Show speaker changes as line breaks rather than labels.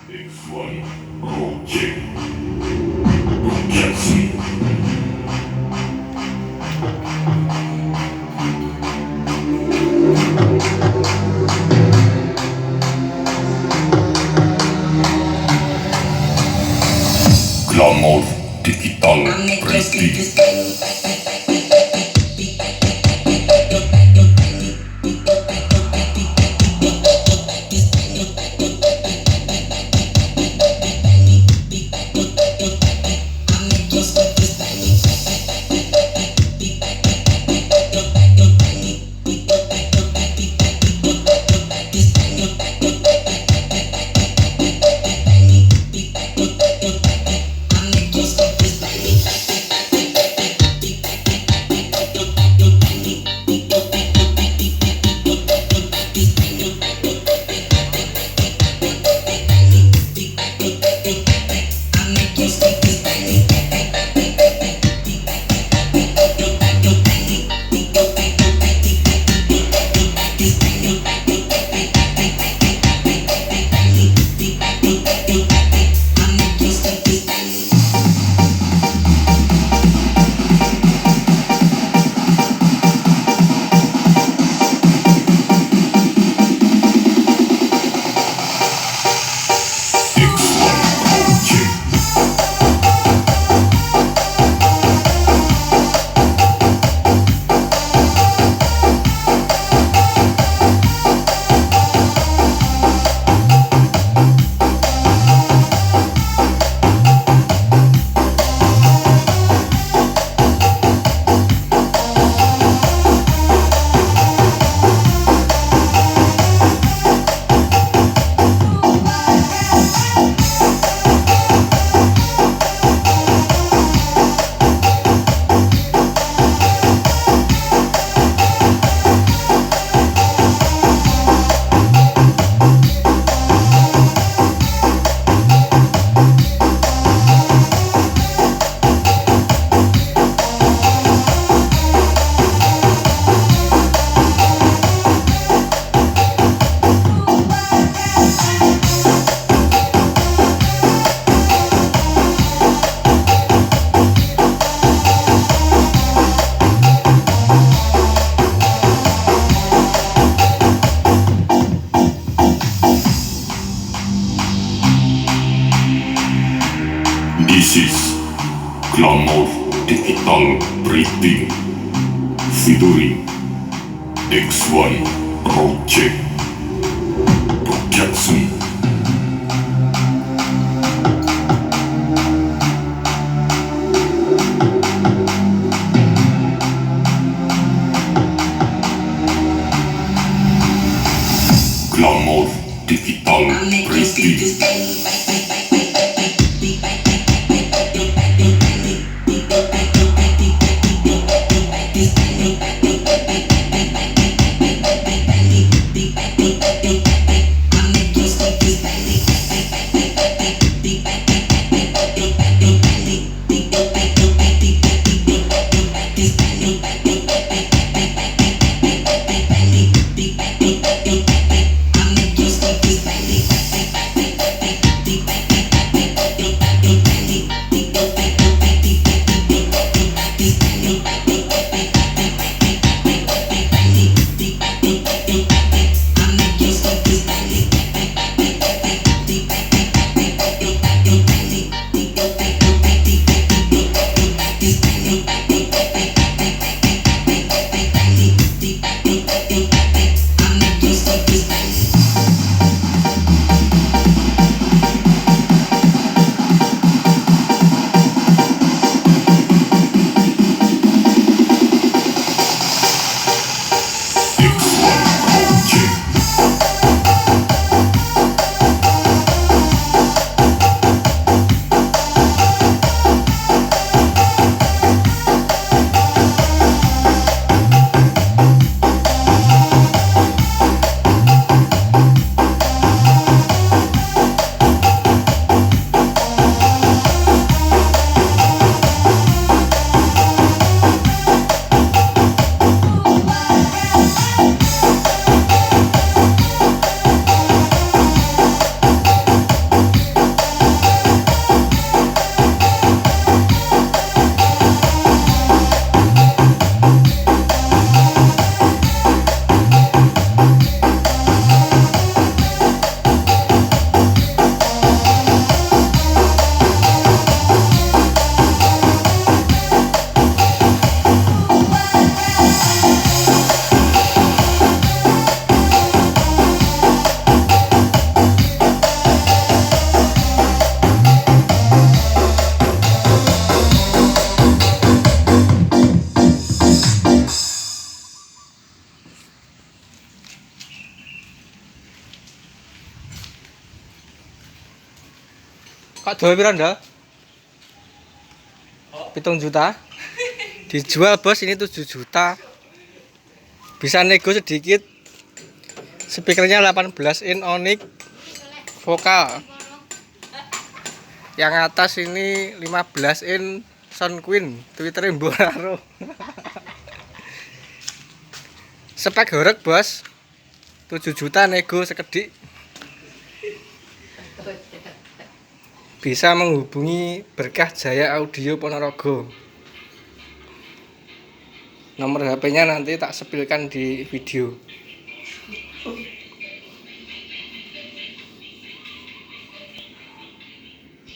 X1 Project Jackson. Glamour digital printing. This is Glamour Digital Printing featuring X1 Project Jackson. Glamour Digital Printing.
Pak dol piro ndal? 7 juta. Dijual bos ini 7 juta. Bisa nego sedikit. Speakernya 18 in onyx vokal. Yang atas ini 15 in Sound Queen. Twitternya Boraro. Spek horeg bos. 7 juta nego sekedik. Bisa menghubungi Berkah Jaya Audio Ponorogo. Nomor HP-nya nanti tak sepilkan di video.